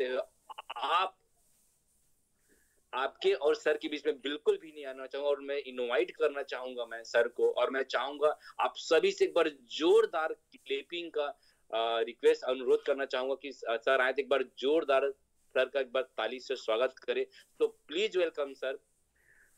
करते हुए आप आपके और सर के बीच में बिल्कुल भी नहीं आना चाहूंगा, और मैं इनवाइट करना चाहूंगा मैं सर को, और मैं चाहूंगा आप सभी से एक बार जोरदार क्लेपिंग का रिक्वेस्ट अनुरोध करना चाहूंगा कि सर आए तो एक बार जोरदार सर का एक बार ताली से स्वागत करें। तो please welcome sir,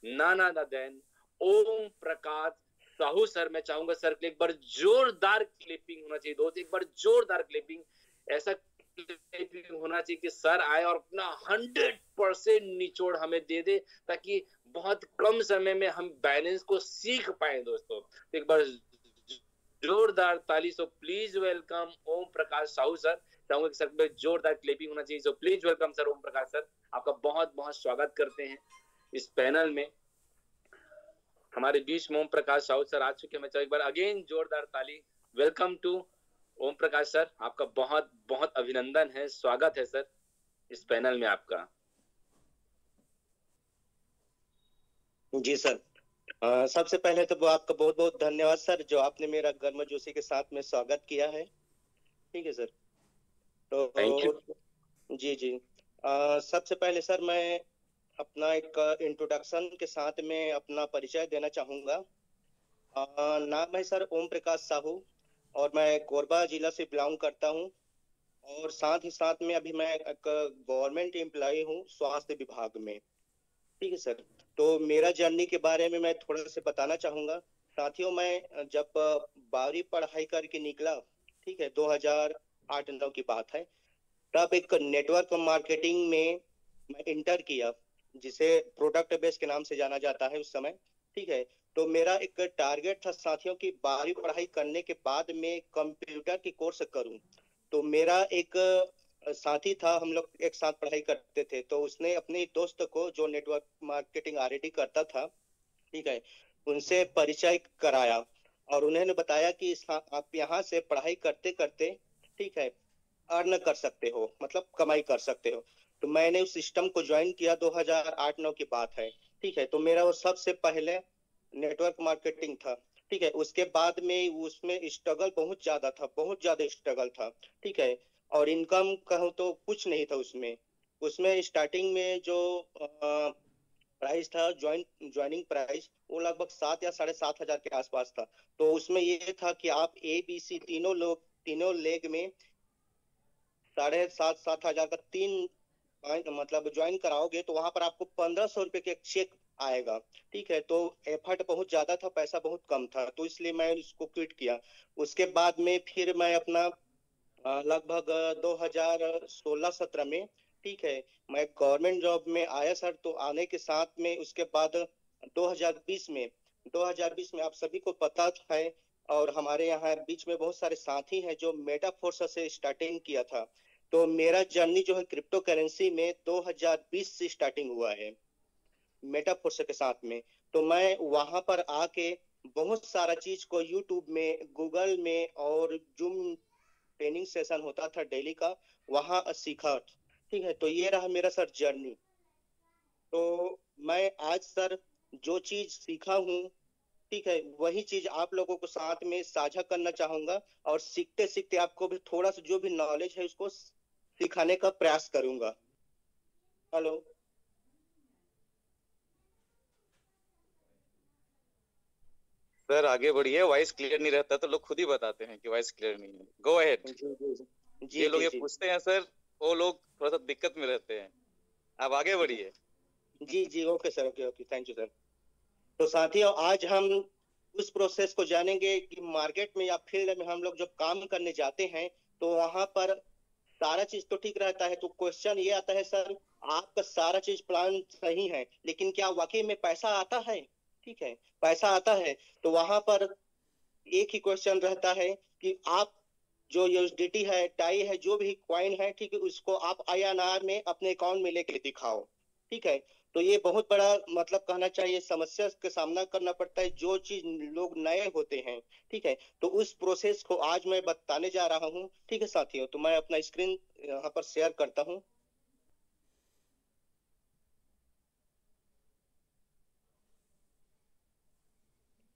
Nana then Om Prakash Sahu sir. मैं चाहूंगा सर के एक बार जोरदार क्लिपिंग होना चाहिए दोस्त, एक बार जोरदार क्लिपिंग, ऐसा क्लिपिंग होना चाहिए कि सर आए और अपना 100% निचोड़ हमें दे दे, ताकि बहुत कम समय में हम बैलेंस को सीख पाए दोस्तों। तो एक बार जोरदार ताली। So please welcome Om Prakash Sahu sir. चाहूंगा कि सर में जोरदार क्लिपिंग होना चाहिए। So please welcome sir Om Prakash sir, आपका बहुत बहुत स्वागत करते हैं इस पैनल में। हमारे बीच में ओम प्रकाश साहू सर आ चुके हैं। मैं एक बार अगेन जोरदार ताली। Welcome to Om Prakash sir, आपका बहुत बहुत अभिनंदन है, स्वागत है सर इस पैनल में आपका। जी सर, सबसे पहले तो आपका बहुत बहुत धन्यवाद सर, जो आपने मेरा गर्मजोशी के साथ में स्वागत किया है। ठीक है सर। तो थैंक यू। जी जी, सबसे पहले सर मैं अपना एक इंट्रोडक्शन के साथ में अपना परिचय देना चाहूँगा। नाम है सर ओम प्रकाश साहू, और मैं कोरबा जिला से बिलोंग करता हूँ, और साथ ही साथ में अभी मैं एक गवर्नमेंट एम्प्लॉय हूँ स्वास्थ्य विभाग में। ठीक है सर। तो मेरा जर्नी के बारे में मैं थोड़ा सा बताना चाहूँगा। साथियों, मैं जब 12वीं पढ़ाई करके निकला, ठीक है, 2008-9 की बात है, तब एक नेटवर्क मार्केटिंग में मैं इंटर किया, जिसे प्रोडक्ट बेस के नाम से जाना जाता है उस समय। ठीक है। तो मेरा एक टारगेट था साथियों की 12वीं पढ़ाई करने के बाद में कंप्यूटर की कोर्स करूं। तो मेरा एक साथी था, हम लोग एक साथ पढ़ाई करते थे, तो उसने अपने दोस्त को जो नेटवर्क मार्केटिंग ऑलरेडी करता था, ठीक है, उनसे परिचय कराया, और उन्होंने बताया कि आप यहाँ से पढ़ाई करते करते, ठीक है, अर्न कर सकते हो, मतलब कमाई कर सकते हो। तो मैंने उस सिस्टम को ज्वाइन किया, 2008-9 की बात है। ठीक है। तो मेरा वो सबसे पहले नेटवर्क मार्केटिंग था। ठीक है। उसके बाद में उसमें स्ट्रगल बहुत ज्यादा था, बहुत ज्यादा स्ट्रगल था। ठीक है। और इनकम कहूँ तो कुछ नहीं था उसमें। उसमें स्टार्टिंग में जो प्राइस था, ज्वाइनिंग प्राइस, वो लगभग 7 या 7.5 हजार के आसपास था। तो उसमें ये था कि आप ABC तीनों लेग में 7.5 हजार का मतलब ज्वाइन कराओगे, तो वहां पर आपको 1500 रुपए के एक चेक आएगा। ठीक है। तो एफर्ट बहुत ज्यादा था, पैसा बहुत कम था, तो इसलिए मैं इसको क्विट किया। उसके बाद में फिर मैं अपना लगभग 2016-17 में, ठीक है, मैं गवर्नमेंट जॉब में आया सर। तो आने के साथ में उसके बाद 2020 में 2020 में आप सभी को पता है, और हमारे यहाँ बीच में बहुत सारे साथी हैं जो मेटाफोर्स से स्टार्टिंग किया था। तो मेरा जर्नी जो है क्रिप्टो करेंसी में 2020 से स्टार्टिंग हुआ है, मेटाफोर्स के साथ में। तो मैं वहां पर आके बहुत सारा चीज को यूट्यूब में, गूगल में, और जूम ट्रेनिंग सेशन होता था डेली का, वहां सीखा। ठीक है। तो ये रहा मेरा सर जर्नी। तो मैं आज सर जो चीज सीखा हूँ, ठीक है, वही चीज आप लोगों को साथ में साझा करना चाहूंगा, और सीखते सीखते आपको भी थोड़ा सा जो भी नॉलेज है उसको सिखाने का प्रयास करूंगा। हेलो। सर आगे बढ़िए, वॉइस क्लियर नहीं रहता तो लोग खुद ही बताते हैं कि वॉइस क्लियर नहीं है। Go ahead. जी जी ये जी लोग जी ये जी पूछते हैं सर, वो लोग थोड़ा सा दिक्कत में रहते हैं। आप आगे बढ़िए। जी जी, okay sir, okay okay, thank you sir. तो साथियों, आज हम उस प्रोसेस को जानेंगे कि मार्केट में या फील्ड में हम लोग जब काम करने जाते हैं, तो वहां पर सारा चीज तो ठीक रहता है, तो क्वेश्चन ये आता है सर, आपका सारा चीज प्लान सही है, लेकिन क्या वाकई में पैसा आता है? ठीक है, पैसा आता है। तो वहां पर एक ही क्वेश्चन रहता है कि आप जो यूएसडीटी है, टाई है, जो भी कॉइन है, ठीक है, उसको आप आईएनआर में अपने अकाउंट में लेके दिखाओ। ठीक है। तो ये बहुत बड़ा, मतलब कहना चाहिए, समस्या का सामना करना पड़ता है जो चीज लोग नए होते हैं। ठीक है। तो उस प्रोसेस को आज मैं बताने जा रहा हूँ। ठीक है साथियों, तो मैं अपना स्क्रीन यहाँ पर शेयर करता हूँ।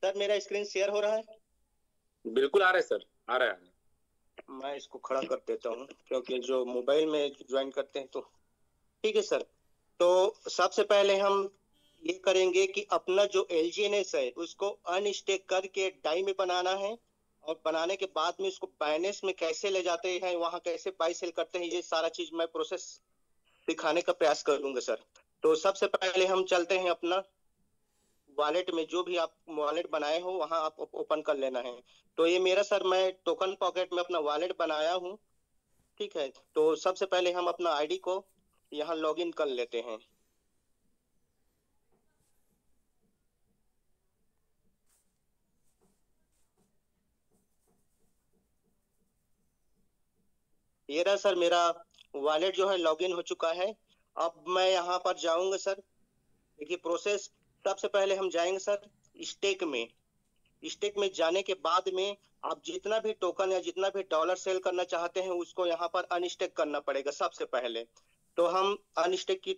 सर मेरा स्क्रीन शेयर हो रहा है? बिल्कुल आ रहा है सर, आ रहा है। मैं इसको खड़ा कर देता हूँ क्योंकि जो मोबाइल में ज्वाइन करते हैं तो ठीक है सर। तो सबसे पहले हम ये करेंगे कि अपना जो एलजीएनएस है उसको अनस्टेक करके डाई में बनाना है, और बनाने के बाद में उसको बाइनेंस में कैसे ले जाते हैं, वहां कैसे बाई सेल करते हैं, ये सारा चीज मैं प्रोसेस दिखाने का प्रयास करूंगा सर। तो सबसे पहले हम चलते हैं अपना वॉलेट में, जो भी आप वॉलेट बनाए हो वहां आप ओपन कर लेना है। तो ये मेरा सर, मैं टोकन पॉकेट में अपना वॉलेट बनाया हूँ। ठीक है, तो सबसे पहले हम अपना आईडी को यहाँ लॉग इन कर लेते हैं। ये रहा सर मेरा वॉलेट जो है लॉगिन हो चुका है। अब मैं यहाँ पर जाऊंगा सर। देखिए प्रोसेस, सबसे पहले हम जाएंगे सर स्टेक में। स्टेक में जाने के बाद में आप जितना भी टोकन या जितना भी डॉलर सेल करना चाहते हैं उसको यहाँ पर अनस्टेक करना पड़ेगा सबसे पहले। तो हम अनस्टेक की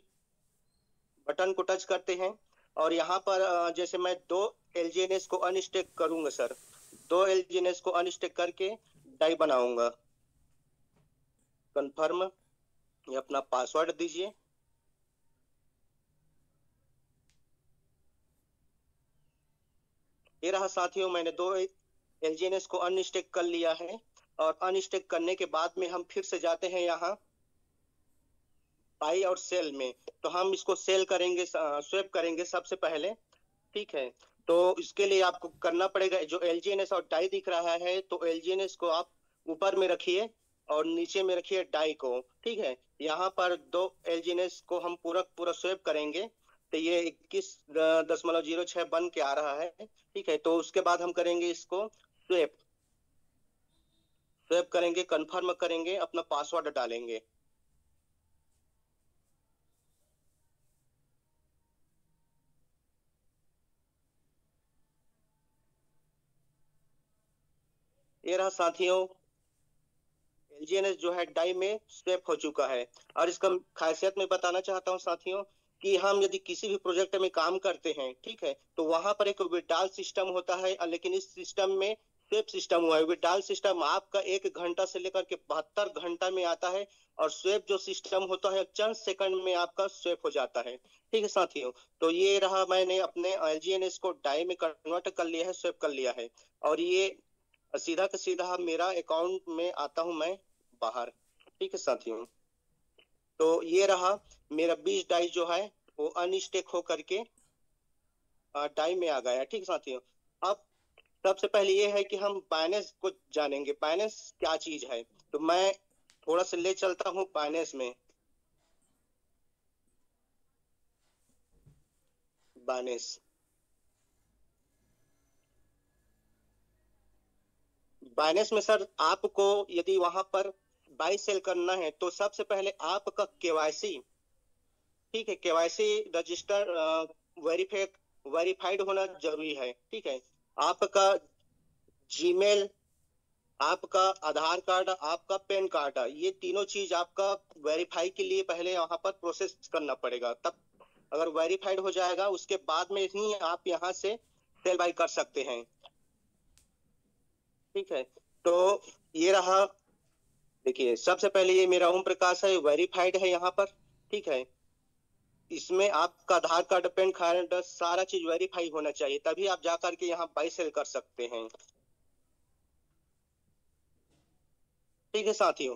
बटन को टच करते हैं, और यहाँ पर जैसे मैं 2 एलजीएनएस को अनस्टेक करूंगा सर। 2 एलजीएनएस को अनस्टेक करके डाई बनाऊंगा। कंफर्म, ये अपना पासवर्ड दीजिए। ये रहा साथियों, मैंने 2 एलजीएनएस को अनस्टेक कर लिया है। और अनस्टेक करने के बाद में हम फिर से जाते हैं यहाँ बाई और सेल में। तो हम इसको सेल करेंगे, स्वैप करेंगे सबसे पहले। ठीक है, तो इसके लिए आपको करना पड़ेगा, जो एलजीएनएस और डाई दिख रहा है तो एलजीएनएस को आप ऊपर में रखिए और नीचे में रखिए डाई को। ठीक है, यहाँ पर 2 एलजीएनएस को हम पूरा पूरा स्वैप करेंगे। तो ये 21.06 बन के आ रहा है। ठीक है, तो उसके बाद हम करेंगे इसको स्वैप। स्वैप करेंगे, कंफर्म करेंगे, अपना पासवर्ड डालेंगे। ये रहा साथियों, एलजीएनएस जो है डाई में स्वैप हो चुका है। और इसका खासियत मैं बताना चाहता हूँ साथियों, कि हम यदि किसी भी प्रोजेक्ट में काम करते हैं, ठीक है, तो वहां पर एक विड्रॉल सिस्टम होता है, लेकिन इस सिस्टम में स्वैप सिस्टम हुआ है। विड्रॉल सिस्टम आपका 1 घंटा से लेकर के 72 घंटा में आता है, और स्वैप जो सिस्टम होता है चंद सेकंड में आपका स्वैप हो जाता है। ठीक है साथियों, तो ये रहा, मैंने अपने एलजीएनएस को डाई में कन्वर्ट कर लिया है, स्वैप कर लिया है। और ये सीधा का सीधा मेरा अकाउंट में आता हूं मैं बाहर। ठीक है साथियों, तो ये रहा मेरा 20 डाई जो है वो अनस्टेक हो करके डाई में आ गया। ठीक है साथियों, अब सबसे पहले ये है कि हम बाइनेंस को जानेंगे, बाइनेंस क्या चीज है। तो मैं थोड़ा सा ले चलता हूँ बाइनेंस में। बाइनेंस, बाइनेंस में सर आपको यदि वहां पर बाई सेल करना है तो सबसे पहले आपका केवाईसी, ठीक है, केवाईसी रजिस्टर वेरीफाइड होना जरूरी है। ठीक है, आपका जीमेल, आपका आधार कार्ड, आपका पैन कार्ड, ये तीनों चीज आपका वेरीफाई के लिए पहले यहाँ पर प्रोसेस करना पड़ेगा। तब अगर वेरीफाइड हो जाएगा उसके बाद में ही आप यहाँ से सेल बाई कर सकते हैं। ठीक है, तो ये रहा, देखिए सबसे पहले ये मेरा ओम प्रकाश है, वेरीफाइड है यहाँ पर। ठीक है, इसमें आपका आधार कार्ड, पैन कार्ड, सारा चीज वेरीफाई होना चाहिए, तभी आप जा करके यहाँ बाई सेल कर सकते हैं। ठीक है साथियों,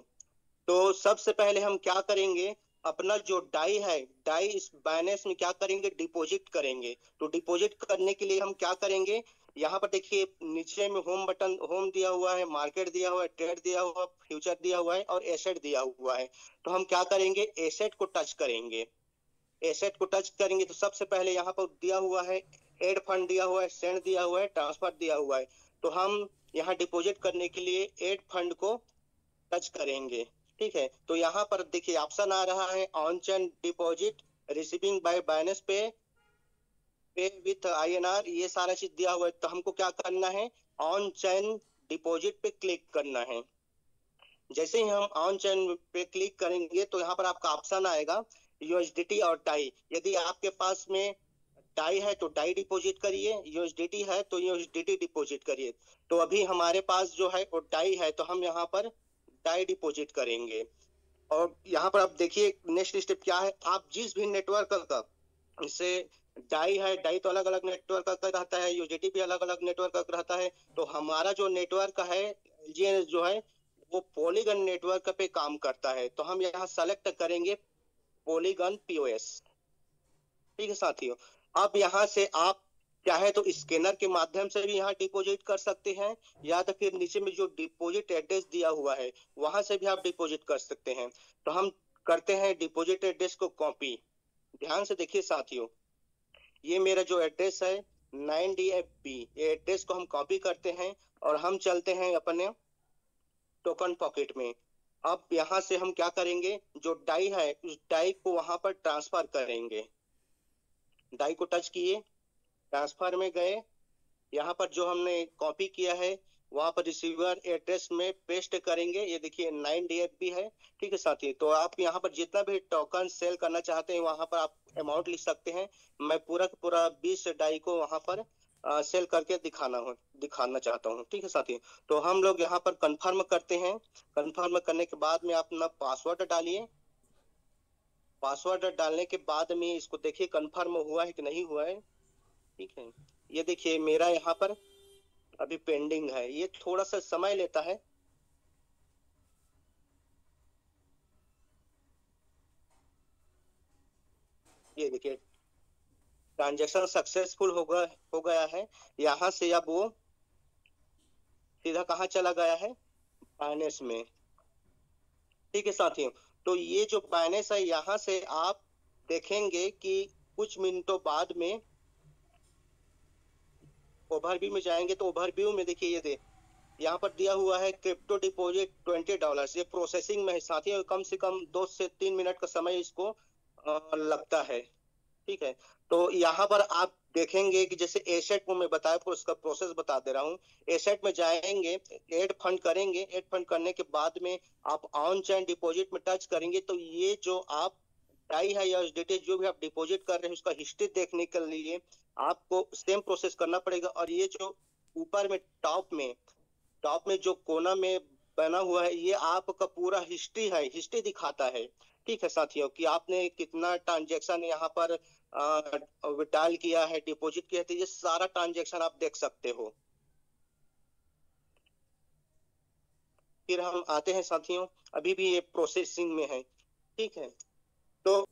तो सबसे पहले हम क्या करेंगे, अपना जो डाई है, डाई इस बाइनेंस में क्या करेंगे, डिपॉजिट करेंगे। तो डिपॉजिट करने के लिए हम क्या करेंगे, यहाँ पर देखिए नीचे में होम बटन, होम दिया हुआ है, मार्केट दिया हुआ है, ट्रेड दिया हुआ है, फ्यूचर दिया हुआ है और एसेट दिया हुआ है। तो हम क्या करेंगे, एसेट को टच करेंगे। एसेट को टच करेंगे तो सबसे पहले यहाँ पर दिया हुआ है एड फंड दिया हुआ है, सेंड दिया हुआ है, ट्रांसफर दिया हुआ है। तो हम यहाँ डिपॉजिट करने के लिए एड फंड को टच करेंगे। ठीक है, तो यहाँ पर देखिए ऑप्शन आ रहा है on chain deposit, receiving by Binance pay, pay with INR, ये सारा चीज दिया हुआ है। तो हमको क्या करना है, ऑन चेन डिपॉजिट पे क्लिक करना है। जैसे ही हम ऑन चेन पे क्लिक करेंगे तो यहाँ पर आपका ऑप्शन आएगा यूएसडीटी और टाई। यदि आपके पास में टाई है तो टाई डिपॉजिट करिए, यूएसडीटी है तो यूएसडीटी डिपॉजिट करिए। तो अभी हमारे पास जो है वो टाई है, तो हम यहाँ पर डाई डिपॉजिट करेंगे। और यहाँ पर आप देखिए नेक्स्ट स्टेप क्या है, आप जिस भी नेटवर्क का, जैसे डाई है, डाई तो अलग अलग नेटवर्क का रहता है, यूजीटी भी अलग अलग नेटवर्क का रहता है। तो हमारा जो नेटवर्क है ये जो है वो पॉलीगन नेटवर्क पे काम करता है। तो हम यहाँ सेलेक्ट करेंगे पॉलीगन पीओएस। ठीक है साथियों, अब यहाँ से आप चाहे तो स्कैनर के माध्यम से भी यहाँ डिपॉजिट कर सकते हैं, या तो फिर नीचे में जो डिपॉजिट एड्रेस दिया हुआ है वहां से भी आप डिपॉजिट कर सकते हैं। तो हम करते हैं डिपॉजिट एड्रेस को कॉपी। ध्यान से देखिए साथियों, ये मेरा जो एड्रेस है 9DFB, ये एड्रेस को हम कॉपी करते हैं और हम चलते हैं अपने टोकन पॉकेट में। अब यहाँ से हम क्या करेंगे, जो डाई है उस डाई को वहां पर ट्रांसफर करेंगे। डाई को टच किए, ट्रांसफर में गए, यहाँ पर जो हमने कॉपी किया है वहां पर रिसीवर एड्रेस में पेस्ट करेंगे। ये देखिए 9DFB है। ठीक है साथी, तो आप यहाँ पर जितना भी टोकन सेल करना चाहते हैं वहां पर आप अमाउंट लिख सकते हैं। मैं पूरा का पूरा 20 डाई को वहां पर सेल करके दिखाना चाहता हूँ। ठीक है साथी, तो हम लोग यहाँ पर कंफर्म करते हैं। कंफर्म करने के बाद में आप अपना पासवर्ड डालिए। पासवर्ड डालने के बाद में इसको देखिए कंफर्म हुआ है कि नहीं हुआ है। ठीक है, ये देखिए मेरा यहाँ पर अभी पेंडिंग है, ये थोड़ा सा समय लेता है। ये देखिए ट्रांजैक्शन सक्सेसफुल हो गया है। यहाँ से अब वो सीधा कहाँ चला गया है, बाइनेंस में। ठीक है साथियों, तो ये जो बाइनेंस है यहाँ से आप देखेंगे कि कुछ मिनटों बाद में ओवरव्यू में जाएंगे तो ओवरव्यू में देखिए ये यहाँ पर दिया हुआ है क्रिप्टो डिपॉजिट $20। ये प्रोसेसिंग में है साथियों, कम से कम 2 से 3 मिनट का समय इसको लगता है। ठीक है, तो यहाँ पर आप देखेंगे कि जैसे एसेट को मैं बताया उसका प्रोसेस बता दे रहा हूँ। एसेट में जाएंगे, एड फंड करेंगे, एड फंड करने के बाद में आप ऑन चेन डिपॉजिट में टच करेंगे तो ये जो आप डाई है या यूएसडीटी जो भी आप डिपॉजिट कर रहे हैं उसका हिस्ट्री देखने के लिए आपको सेम प्रोसेस करना पड़ेगा। और ये जो ऊपर में टॉप में जो कोना में बना हुआ है ये आपका पूरा हिस्ट्री है, हिस्ट्री दिखाता है। ठीक है साथियों, कि आपने कितना ट्रांजैक्शन यहाँ पर विड्रॉल किया है, डिपॉजिट किया है, ये सारा ट्रांजैक्शन आप देख सकते हो। फिर हम आते हैं साथियों, अभी भी ये प्रोसेसिंग में है। ठीक है, तो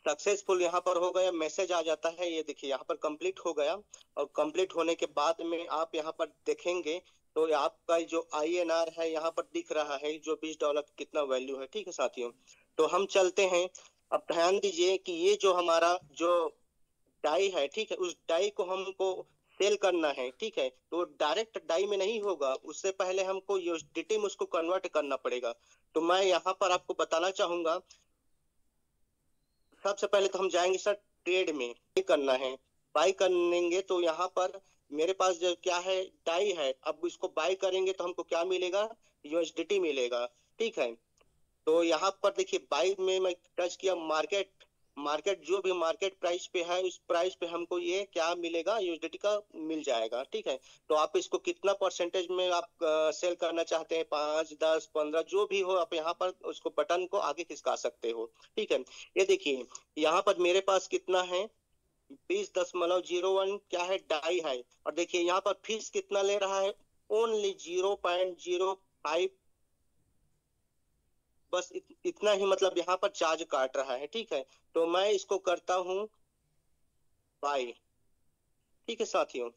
सक्सेसफुल यहाँ पर हो गया, मैसेज आ जाता है। ये देखिए यहाँ पर कंप्लीट हो गया, और कंप्लीट होने के बाद में आप यहाँ पर देखेंगे तो आपका जो INR है यहाँ पर दिख रहा है, जो $20 कितना वैल्यू है। ठीक है साथियों, तो हम चलते हैं। अब ध्यान दीजिए कि ये जो हमारा जो डाई है, ठीक है, उस डाई को हमको सेल करना है। ठीक है, तो डायरेक्ट डाई में नहीं होगा, उससे पहले हमको यूएसडीटी में उसको कन्वर्ट करना पड़ेगा। तो मैं यहाँ पर आपको बताना चाहूंगा, सबसे पहले तो हम जाएंगे सर ट्रेड में, बाई करना है। बाई करेंगे तो यहाँ पर मेरे पास जो क्या है डाई है, अब इसको बाई करेंगे तो हमको क्या मिलेगा, यूएसडीटी मिलेगा। ठीक है, तो यहाँ पर देखिए बाई में मैं टच किया, मार्केट जो भी मार्केट प्राइस पे है उस प्राइस पे हमको ये क्या मिलेगा, यूएसडीटी का मिल जाएगा। ठीक है, तो आप इसको कितना परसेंटेज में आप सेल करना चाहते हैं, 5, 10, 15 जो भी हो, आप यहाँ पर उसको बटन को आगे खिसका सकते हो। ठीक है, ये देखिए यहाँ पर मेरे पास कितना है, 20.01 क्या है डाई है। और देखिए यहाँ पर फीस कितना ले रहा है, ओनली 0.05, बस इतना ही, मतलब यहाँ पर चार्ज काट रहा है। ठीक है, तो मैं इसको करता हूँ बाई। ठीक है साथियों,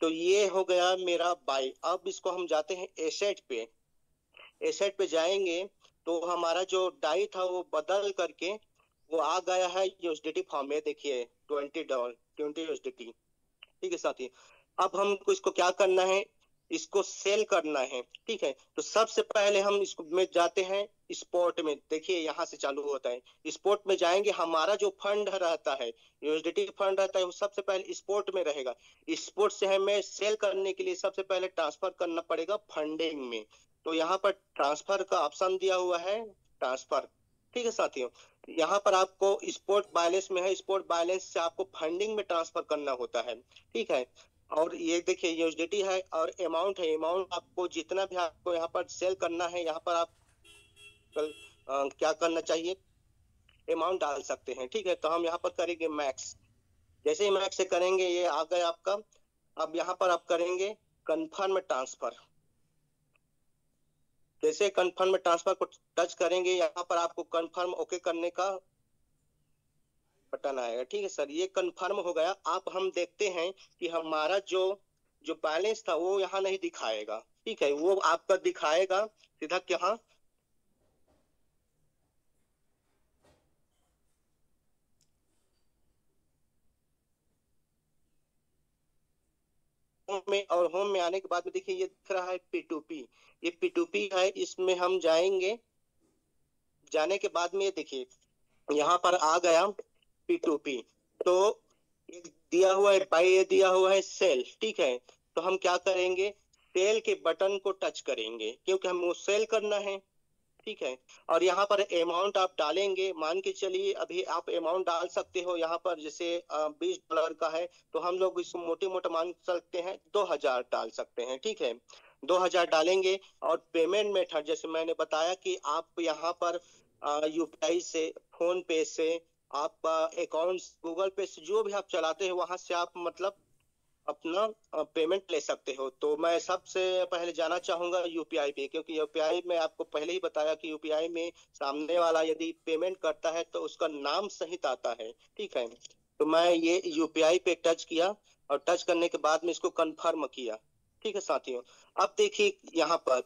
तो ये हो गया मेरा बाई। अब इसको हम जाते हैं एसेट पे। एसेट पे जाएंगे तो हमारा जो डाई था वो बदल करके वो आ गया है यूएसडीटी फॉर्म में। देखिए $20 यूएसडीटी। ठीक है साथी, अब हमको इसको क्या करना है, इसको सेल करना है। ठीक है, तो सबसे पहले हम इसको में जाते हैं स्पॉट में। देखिए यहाँ से चालू होता है, स्पॉट में जाएंगे, हमारा जो फंड रहता है यूएसडीटी फंड रहता है वो सबसे पहले स्पॉट में रहेगा। स्पॉट से हमें सेल करने के लिए सबसे पहले ट्रांसफर करना पड़ेगा फंडिंग में। तो यहाँ पर ट्रांसफर का ऑप्शन दिया हुआ है, ट्रांसफर। ठीक है साथियों, यहाँ पर आपको स्पॉट बैलेंस में है, स्पॉट बैलेंस से आपको फंडिंग में ट्रांसफर करना होता है। ठीक है, और ये देखिए यूएसडीटी है और अमाउंट है। अमाउंट आपको जितना भी आपको यहाँ पर सेल करना है, यहाँ पर आप क्या करना चाहिए, अमाउंट डाल सकते हैं। ठीक है, तो हम यहाँ पर करेंगे मैक्स। जैसे ही मैक्स से करेंगे ये आ गया आपका। अब यहाँ पर आप करेंगे कंफर्म ट्रांसफर। जैसे कंफर्म ट्रांसफर को टच करेंगे, यहाँ पर आपको कंफर्म ओके करने का बटन आएगा। ठीक है सर, ये कंफर्म हो गया। आप हम देखते हैं कि हमारा जो जो बैलेंस था वो यहाँ नहीं दिखाएगा। ठीक है, वो आपका दिखाएगा सीधा क्या, होम में। और होम में आने के बाद में देखिए ये दिख रहा है P2P। ये P2P है, इसमें हम जाएंगे। जाने के बाद में ये देखिए यहाँ पर आ गया P2P। तो एक दिया हुआ है बाय, ये दिया हुआ है सेल। ठीक है, तो हम क्या करेंगे, सेल के बटन को टच करेंगे क्योंकि हम वो सेल करना है। ठीक है, और यहाँ पर अमाउंट आप डालेंगे। मान के चलिए अभी आप अमाउंट डाल सकते हो यहाँ पर, जैसे $20 का है तो हम लोग इसको मोटे मोटे मान सकते हैं 2000 डाल सकते हैं। ठीक है, 2000 डालेंगे। और पेमेंट मेथड जैसे मैंने बताया कि आप यहाँ पर यूपीआई से, फोन पे से, आपका अकाउंट गूगल पे से, जो भी आप चलाते हैं वहां से आप मतलब अपना पेमेंट ले सकते हो। तो मैं सबसे पहले जाना चाहूंगा यूपीआई पे, क्योंकि यूपीआई में आपको पहले ही बताया कि यूपीआई में सामने वाला यदि पेमेंट करता है तो उसका नाम सहित आता है। ठीक है, तो मैं ये यूपीआई पे टच किया और टच करने के बाद में इसको कंफर्म किया। ठीक है साथियों, अब देखिए यहाँ पर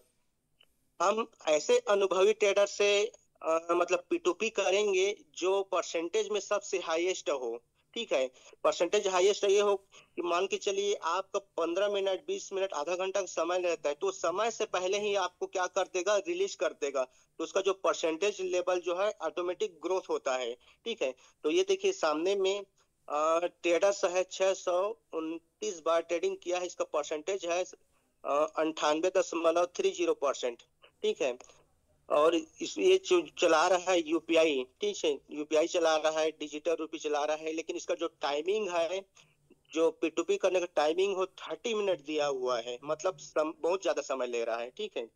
हम ऐसे अनुभवी ट्रेडर से मतलब P2P करेंगे जो परसेंटेज में सबसे हाईएस्ट हो। ठीक है, परसेंटेज हाईएस्ट ये हो कि मान के चलिए आपका 15 मिनट, 20 मिनट, आधा घंटा का समय रहता है, तो समय से पहले ही आपको क्या कर देगा, रिलीज कर देगा। तो उसका जो परसेंटेज लेवल जो है ऑटोमेटिक ग्रोथ होता है। ठीक है, तो ये देखिए सामने में ट्रेडर्स है 629 बार ट्रेडिंग किया है, इसका परसेंटेज है 98.30%। ठीक है, और इस ये चला रहा है यूपीआई। ठीक है, यूपीआई चला रहा है, डिजिटल रूपी चला रहा है, लेकिन इसका जो टाइमिंग है, जो P2P करने का टाइमिंग हो 30 मिनट दिया हुआ है, मतलब बहुत ज्यादा समय ले रहा है। ठीक है,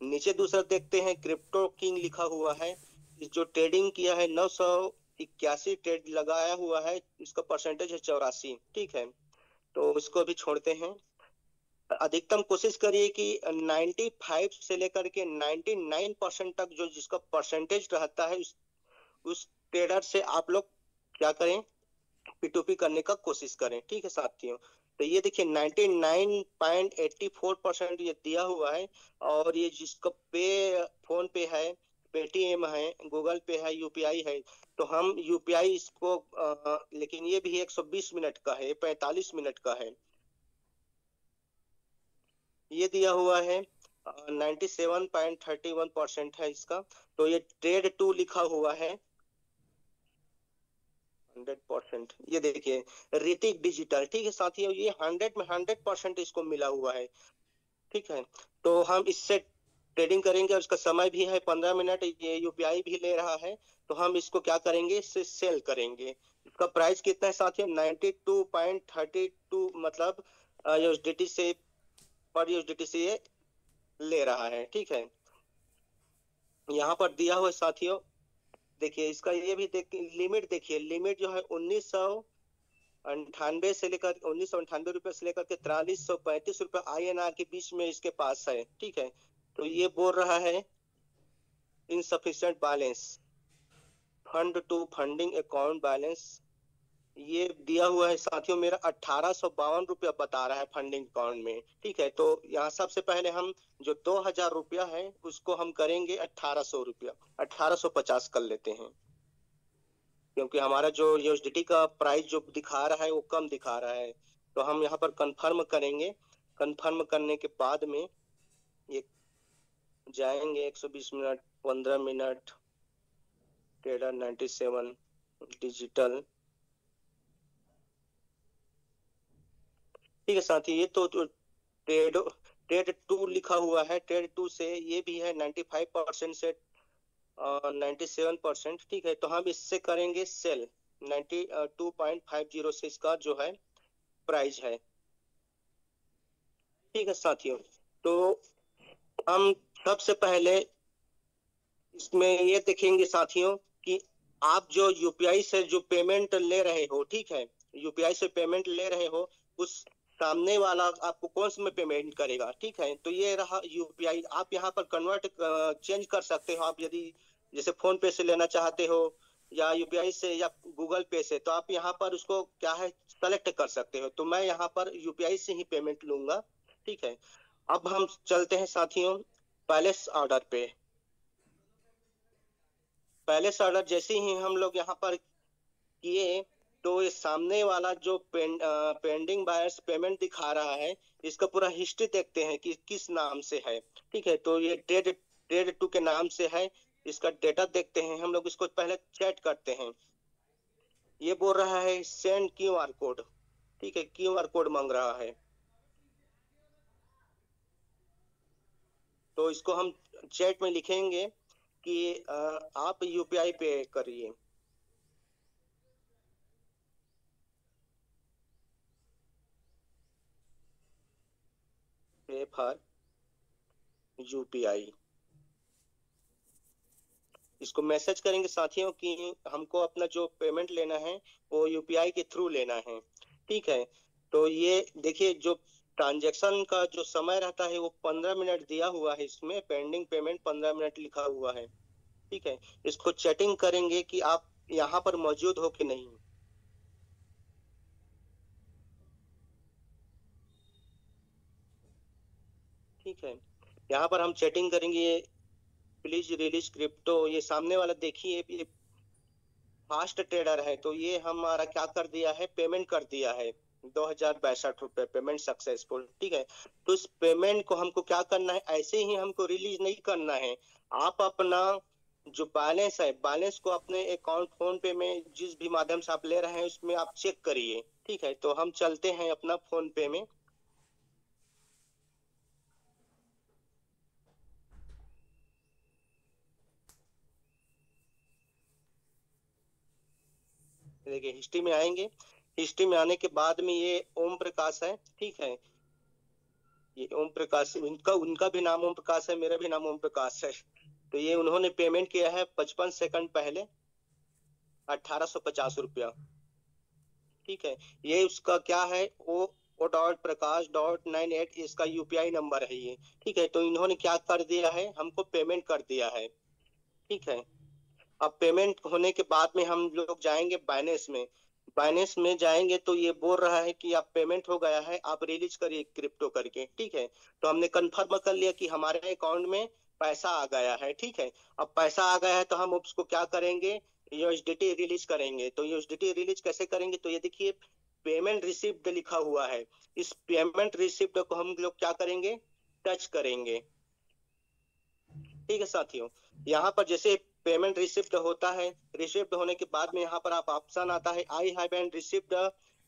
नीचे दूसरा देखते हैं क्रिप्टो किंग लिखा हुआ है। जो ट्रेडिंग किया है 981 ट्रेड लगाया हुआ है, इसका परसेंटेज है 84। ठीक है, तो इसको भी छोड़ते हैं। अधिकतम कोशिश करिए कि 95 से लेकर के 99% तक जो जिसका परसेंटेज रहता है उस ट्रेडर से आप लोग क्या करें, P2P करने का कोशिश करें। ठीक है साथियों, तो ये देखिए 99.84% ये दिया हुआ है। और ये जिसका पे, फोन पे है, पेटीएम है, गूगल पे है, यूपीआई है, तो हम यूपीआई इसको लेकिन ये भी 120 मिनट का है, 45 मिनट का है। ये दिया हुआ है 97.31% है इसका। तो ये ट्रेड टू लिखा हुआ है 100%। ये देखिए ऋतिक डिजिटल। ठीक है साथियों, ये 100 में 100% इसको मिला हुआ है। ठीक है, तो हम इससे ट्रेडिंग करेंगे और इसका समय भी है 15 मिनट। ये यूपीआई भी ले रहा है, तो हम इसको क्या करेंगे, इससे सेल करेंगे। इसका प्राइस कितना है साथियों, 92.32, मतलब यूएसडीटी से, पर यूएसडीटी से ये ले रहा है। ठीक है, यहाँ पर दिया हुआ है साथियों, देखिए इसका ये भी लिमिट देखिए, लिमिट जो है 1998 से लेकर 1998 रुपए से लेकर के 4335 रुपए INR के बीच में इसके पास है। ठीक है, तो ये बोल रहा है insufficient balance, fund to funding account balance. ये दिया हुआ है साथियों मेरा 1852 रुपया बता रहा है फंडिंग अकाउंट में। ठीक है, तो यहाँ सबसे पहले हम जो 2000 रुपया है उसको हम करेंगे 1800 रुपया, 1850 कर लेते हैं, क्योंकि हमारा जो यूएसडीटी का प्राइस जो दिखा रहा है वो कम दिखा रहा है। तो हम यहाँ पर कंफर्म करेंगे। कंफर्म करने के बाद में ये जाएंगे 120 मिनट, 15 मिनट, ट्रेडर 97 डिजिटल। ठीक है साथी, ये तो ट्रेड ट्रेड टू लिखा हुआ है, ट्रेड टू से ये भी है 95% से 97%। ठीक है, तो हम इससे करेंगे सेल 92.50 से इसका जो है प्राइस है। ठीक है साथियों, तो हम सबसे पहले इसमें ये देखेंगे साथियों कि आप जो यूपीआई से जो पेमेंट ले रहे हो, ठीक है, यूपीआई से पेमेंट ले रहे हो, उस सामने वाला आपको कौन से में पेमेंट करेगा, ठीक है। तो ये रहा यूपीआई। आप यहाँ पर कन्वर्ट चेंज कर सकते हो। आप यदि जैसे फोन पे से लेना चाहते हो या यूपीआई से या गूगल पे से, तो आप यहाँ पर उसको क्या है सेलेक्ट कर सकते हो। तो मैं यहाँ पर यूपीआई से ही पेमेंट लूंगा, ठीक है। अब हम चलते हैं साथियों पैलेस ऑर्डर पे। पैलेस ऑर्डर जैसे ही हम लोग यहाँ पर किए, तो ये सामने वाला जो पेंडिंग बायर्स पेमेंट दिखा रहा है, इसका पूरा हिस्ट्री देखते हैं कि किस नाम से है, ठीक है। तो ये ट्रेड ट्रेड टू के नाम से है। इसका डेटा देखते हैं हम लोग, इसको पहले चेक करते हैं। ये बोल रहा है सेंड क्यूआर कोड, ठीक है, क्यूआर कोड मांग रहा है। तो इसको हम चैट में लिखेंगे कि आप यूपीआई पे करिए। पे फॉर यूपीआई, इसको मैसेज करेंगे साथियों कि हमको अपना जो पेमेंट लेना है वो यूपीआई के थ्रू लेना है, ठीक है। तो ये देखिए जो ट्रांजैक्शन का जो समय रहता है वो 15 मिनट दिया हुआ है, इसमें पेंडिंग पेमेंट 15 मिनट लिखा हुआ है, ठीक है। इसको चेकिंग करेंगे कि आप यहाँ पर मौजूद हो कि नहीं। ठीक है, यहाँ पर हम चैटिंग करेंगे प्लीज रिलीज क्रिप्टो। ये सामने वाला देखिए, ये फास्ट ट्रेडर है, तो ये हमारा क्या कर दिया है, पेमेंट कर दिया है 2062 रुपए, पेमेंट सक्सेसफुल, ठीक है। तो इस पेमेंट को हमको क्या करना है, ऐसे ही हमको रिलीज नहीं करना है। आप अपना जो बैलेंस है, बैलेंस को अपने अकाउंट फोन पे में जिस भी माध्यम से आप ले रहे हैं उसमें आप चेक करिए, ठीक है। तो हम चलते हैं अपना फोन पे में। देखिए हिस्ट्री में आएंगे। हिस्ट्री में आने के बाद में ये ओम प्रकाश है, ठीक है। ये ओम प्रकाश, उनका उनका भी नाम ओम प्रकाश है, मेरा भी नाम ओम प्रकाश है। तो ये उन्होंने पेमेंट किया है 55 सेकंड पहले 1850 रुपया, ठीक है। ये उसका क्या है, ओ डॉट प्रकाश डॉट 98 इसका यूपीआई नंबर है ये, ठीक है। तो इन्होंने क्या कर दिया है, हमको पेमेंट कर दिया है, ठीक है। अब पेमेंट होने के बाद में हम लोग जाएंगे बाइनेंस में। बाइनेंस में जाएंगे तो ये बोल रहा है कि आप पेमेंट हो गया है, आप रिलीज करिए क्रिप्टो करके, ठीक है। तो हमने कंफर्म कर लिया कि हमारे अकाउंट में पैसा आ गया है, ठीक है। अब पैसा आ गया है तो हम उसको क्या करेंगे, यूएसडीटी रिलीज करेंगे। तो यूएसडीटी रिलीज कैसे करेंगे, तो ये देखिए पेमेंट रिसिप्ट लिखा हुआ है। इस पेमेंट रिसिप्ट को हम लोग क्या करेंगे, टच करेंगे, ठीक है साथियों। यहाँ पर जैसे पेमेंट रिसिप्ट होता है, रिसिप्ट होने के बाद में यहाँ पर आप ऑप्शन आता है I have and receipt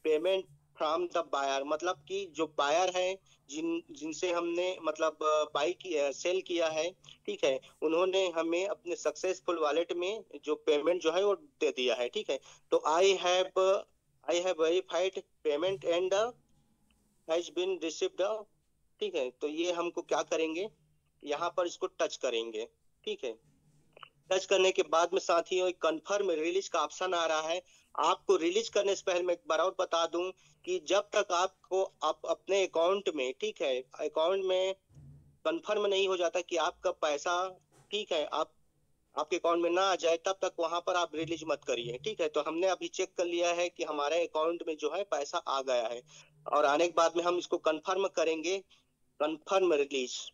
payment from the buyer, मतलब कि जो बायर है जिनसे हमने मतलब बाई किया सेल किया है, ठीक है, उन्होंने हमें अपने सक्सेसफुल वॉलेट में जो पेमेंट जो है वो दे दिया है, ठीक है। तो I have verified payment and has been received, ठीक है। तो ये हमको क्या करेंगे, यहाँ पर इसको टच करेंगे, ठीक है। टच करने के बाद में साथियों एक कंफर्म रिलीज का ऑप्शन आ रहा है। आपको रिलीज करने से पहले मैं एक बार और बता दूं कि जब तक आपको आप अपने अकाउंट में, ठीक है, अकाउंट में कंफर्म नहीं हो जाता कि आपका पैसा, ठीक है, आप आपके अकाउंट में ना आ जाए, तब तक वहां पर आप रिलीज मत करिए, ठीक है। तो हमने अभी चेक कर लिया है कि हमारे अकाउंट में जो है पैसा आ गया है, और आने के बाद में हम इसको कंफर्म करेंगे, कंफर्म रिलीज।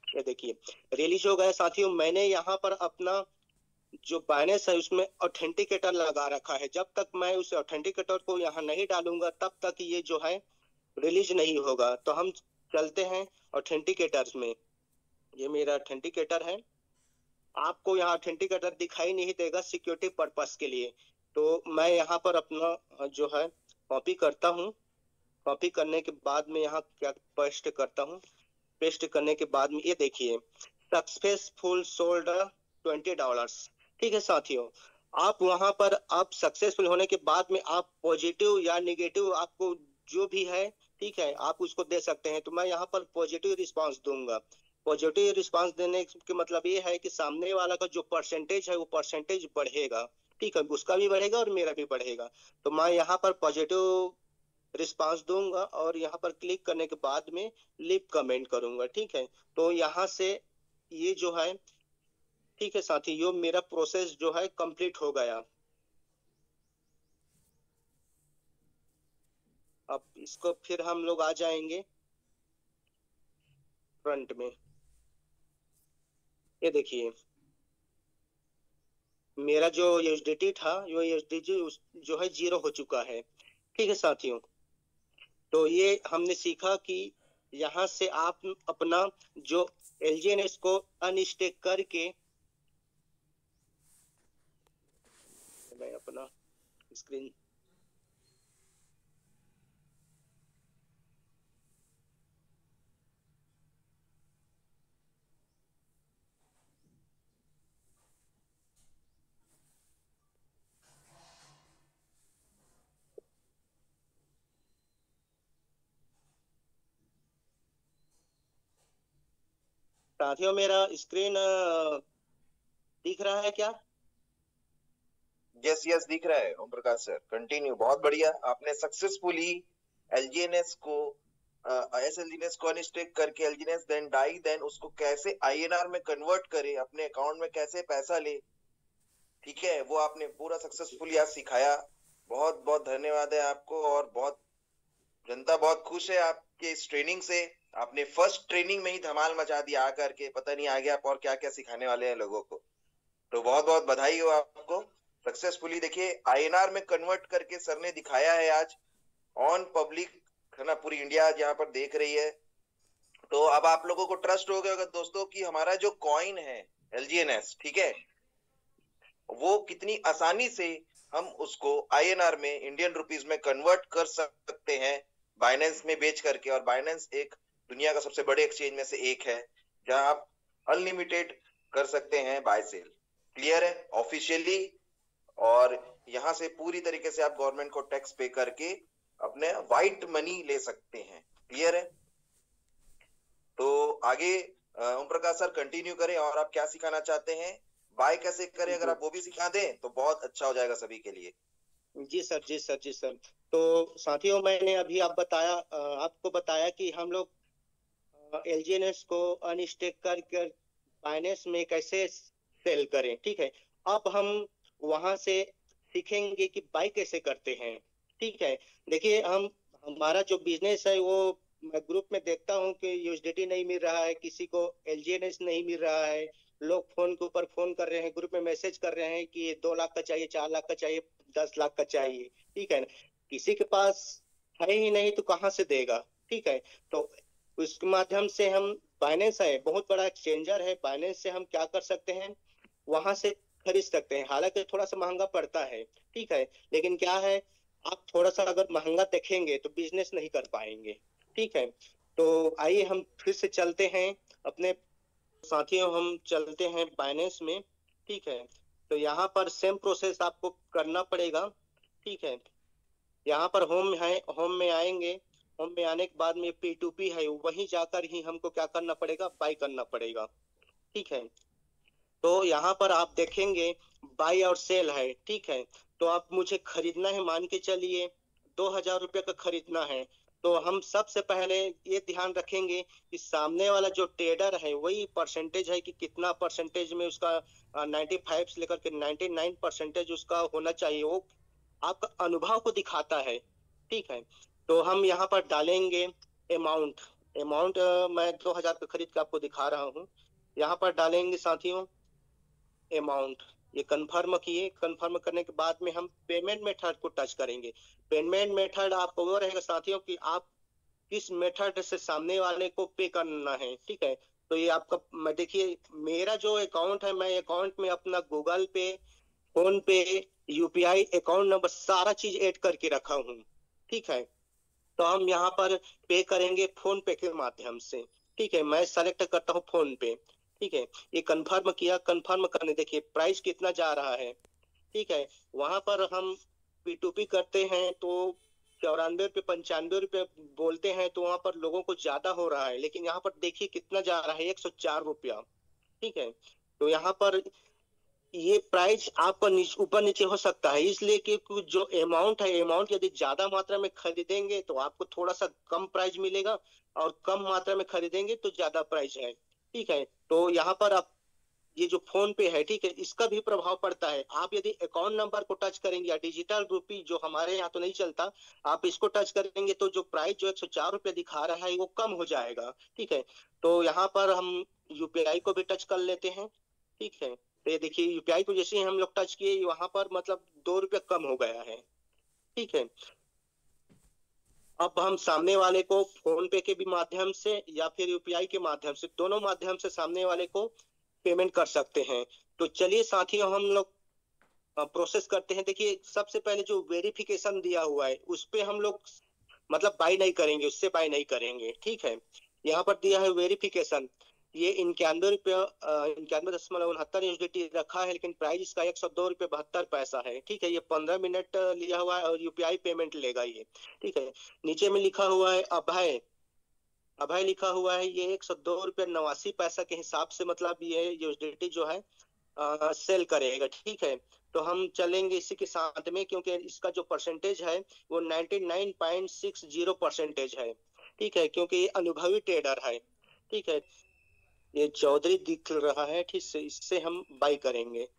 ये देखिए रिलीज हो गया साथियों। मैंने यहाँ पर अपना जो बाइनेंस है उसमें ऑथेंटिकेटर लगा रखा है। जब तक मैं उस ऑथेंटिकेटर को यहाँ नहीं डालूंगा तब तक ये जो है रिलीज नहीं होगा। तो हम चलते हैं ऑथेंटिकेटर्स में। ये मेरा ऑथेंटिकेटर है। आपको यहाँ ऑथेंटिकेटर दिखाई नहीं देगा सिक्योरिटी पर्पस के लिए। तो मैं यहाँ पर अपना जो है कॉपी करता हूँ। कॉपी करने के बाद में यहाँ क्या पेस्ट करता हूँ। पेस्ट करने के बाद में ये देखिए सक्सेसफुल सोल्ड $20, ठीक है साथियों। आप वहां पर आप सक्सेसफुल होने के बाद में आप पॉजिटिव या निगेटिव आपको जो भी है ठीक है, आप उसको दे सकते हैं। तो मैं यहाँ पर पॉजिटिव रिस्पांस दूंगा। पॉजिटिव रिस्पांस देने के मतलब ये है कि सामने वाला का जो परसेंटेज है वो परसेंटेज बढ़ेगा, ठीक है, उसका भी बढ़ेगा और मेरा भी बढ़ेगा। तो मैं यहाँ पर पॉजिटिव रिस्पांस दूंगा और यहाँ पर क्लिक करने के बाद में लीव कमेंट करूंगा, ठीक है। तो यहाँ से ये जो है, ठीक है साथी, यो मेरा प्रोसेस जो है कंप्लीट हो गया। अब इसको फिर हम लोग आ जाएंगे फ्रंट में। ये देखिए मेरा जो यूएसडीटी था, यो यूएसडीटी जो है 0 हो चुका है, ठीक है साथियों। तो ये हमने सीखा कि यहाँ से आप अपना जो एलजीएनएस को अनस्टेक करके, मैं अपना स्क्रीन, साथियों मेरा स्क्रीन दिख रहा है क्या? यस यस दिख रहा है ओम प्रकाश सर, कंटिन्यू। बहुत बढ़िया, आपने सक्सेसफुली एलजीएनएस को एसएलजीएनएस को अनस्टेक करके एलजीएनएस देन डाई, देन उसको कैसे आईएनआर में कन्वर्ट करे, अपने अकाउंट में कैसे पैसा ले, ठीक है, वो आपने पूरा सक्सेसफुली आज सिखाया। बहुत बहुत धन्यवाद है आपको। और बहुत जनता बहुत खुश है आपके इस ट्रेनिंग से। आपने फर्स्ट ट्रेनिंग में ही धमाल मचा दिया आकर के, पता नहीं आगे आप और क्या क्या सिखाने वाले हैं लोगों को। तो बहुत बहुत बधाई हो आपको। सक्सेसफुली देखिए आईएनआर में कन्वर्ट करके सर ने दिखाया है आज ऑन पब्लिक, है ना, पूरी इंडिया आज यहाँ पर देख रही है। तो अब आप लोगों को ट्रस्ट हो गया होगा दोस्तों कि हमारा जो कॉइन है एलजीएनएस, ठीक है, वो कितनी आसानी से हम उसको आईएनआर में इंडियन रुपीज में कन्वर्ट कर सकते हैं बाइनेंस में बेच करके। और बाइनेंस एक दुनिया का सबसे बड़े एक्सचेंज में से एक है जहां आप अनलिमिटेड कर सकते हैं बाय सेल। क्लियर है ऑफिशियली। और यहां से पूरी तरीके से आप गवर्नमेंट को टैक्स पे करके अपने व्हाइट मनी ले सकते हैं। क्लियर है। तो आगे ओम प्रकाश सर कंटिन्यू करें और आप क्या सिखाना चाहते हैं, बाय कैसे करें, अगर आप वो भी सिखा दें तो बहुत अच्छा हो जाएगा सभी के लिए। जी सर, जी सर, जी सर। तो साथियों मैंने अभी आपको बताया कि हम लोग एलजीएनएस को अनस्टेक कर बाइनेंस में कैसे सेल करें, ठीक है। अब हम वहां से सीखेंगे कि बाय कैसे करते हैं, ठीक है। देखिए हमारा जो बिजनेस है वो, मैं ग्रुप में देखता हूँ कि यूएसडीटी नहीं मिल रहा है, किसी को एलजीएनएस नहीं मिल रहा है, लोग फोन के ऊपर फोन कर रहे हैं, ग्रुप में मैसेज कर रहे हैं कि ये 2 लाख का चाहिए, 4 लाख का चाहिए, 10 लाख का चाहिए, ठीक है ना। किसी के पास है ही नहीं तो कहाँ से देगा, ठीक है। तो उसके माध्यम से हम, बाइनेंस है बहुत बड़ा एक्सचेंजर है, बाइनेंस से हम क्या कर सकते हैं, वहां से खरीद सकते हैं। हालांकि थोड़ा सा महंगा पड़ता है, ठीक है, लेकिन क्या है, आप थोड़ा सा अगर महंगा देखेंगे तो बिजनेस नहीं कर पाएंगे, ठीक है। तो आइए हम फिर से चलते हैं अपने साथियों, हम चलते हैं बाइनेंस में, ठीक है। तो यहाँ पर सेम प्रोसेस आपको करना पड़ेगा, ठीक है। यहाँ पर होम है, होम में आएंगे, होम में आने के बाद में P2P है, वहीं जाकर ही हमको क्या करना पड़ेगा, बाय करना पड़ेगा, ठीक है। तो यहाँ पर आप देखेंगे बाय और सेल है, ठीक है। तो आप मुझे खरीदना है, मान के चलिए 2,000 रुपये का खरीदना है। तो हम सबसे पहले ये ध्यान रखेंगे कि सामने वाला जो ट्रेडर है वही परसेंटेज है कि कितना परसेंटेज में उसका 95 से लेकर के 99% उसका होना चाहिए, वो आपका अनुभव को दिखाता है, ठीक है। तो हम यहाँ पर डालेंगे अमाउंट। अमाउंट मैं 2,000 का खरीद के आपको दिखा रहा हूँ। यहाँ पर डालेंगे साथियों अमाउंट, ये कंफर्म किए। कंफर्म करने के बाद में हम पेमेंट मेथड को टच करेंगे। पेमेंट मेथड आपको वो रहेगा साथियों कि आप किस मेथड से सामने वाले को पे करना है, ठीक है। तो ये आपका, मैं देखिए मेरा जो अकाउंट है, मैं अकाउंट में अपना गूगल पे, फोन पे, यूपीआई अकाउंट नंबर सारा चीज ऐड करके रखा हूँ, ठीक है। तो हम यहाँ पर पे करेंगे फोन पे के माध्यम से, ठीक है। मैं सेलेक्ट करता हूँ फोन पे, ठीक है। ये कंफर्म किया। कंफर्म करने देखिए प्राइस कितना जा रहा है, ठीक है। वहां पर हम P2P करते हैं तो ₹94 ₹95 बोलते हैं तो वहां पर लोगों को ज्यादा हो रहा है, लेकिन यहाँ पर देखिए कितना जा रहा है, ₹104। ठीक है, तो यहाँ पर ये प्राइस आपका ऊपर नीचे हो सकता है, इसलिए कि कुछ जो अमाउंट है, अमाउंट यदि ज्यादा मात्रा में खरीदेंगे तो आपको थोड़ा सा कम प्राइस मिलेगा, और कम मात्रा में खरीदेंगे तो ज्यादा प्राइस है। ठीक है, तो यहाँ पर आप ये जो फोन पे है, ठीक है, इसका भी प्रभाव पड़ता है। आप यदि अकाउंट नंबर को टच करेंगे या डिजिटल रूपी जो हमारे यहाँ तो नहीं चलता, आप इसको टच करेंगे तो जो प्राइस जो ₹104 दिखा रहा है वो कम हो जाएगा। ठीक है, तो यहाँ पर हम यूपीआई को भी टच कर लेते हैं। ठीक है, तो ये देखिए यूपीआई को जैसे ही हम लोग टच किए, वहां पर मतलब ₹2 कम हो गया है। ठीक है, अब हम सामने वाले को फोन पे के भी माध्यम से या फिर यूपीआई के माध्यम से, दोनों माध्यम से सामने वाले को पेमेंट कर सकते हैं। तो चलिए साथियों, हम लोग प्रोसेस करते हैं। देखिए सबसे पहले जो वेरिफिकेशन दिया हुआ है उस पे हम लोग मतलब बाई नहीं करेंगे, उससे बाई नहीं करेंगे। ठीक है, यहाँ पर दिया है वेरिफिकेशन, ये ₹91 91.69 रखा है, लेकिन प्राइस इसका ₹102.72 है। ठीक है, ये 15 मिनट लिया हुआ है और यूपीआई पेमेंट लेगा ये। ठीक है, नीचे में लिखा हुआ है अभय, अभय लिखा हुआ है, ये ₹102.89 के हिसाब से मतलब ये यूएसडीटी जो है सेल करेगा। ठीक है, तो हम चलेंगे इसी के साथ में, क्योंकि इसका जो परसेंटेज है वो 99.60% है। ठीक है, क्योंकि ये अनुभवी ट्रेडर है। ठीक है, ये चौधरी दिख रहा है, ठीक से इससे हम बाई करेंगे।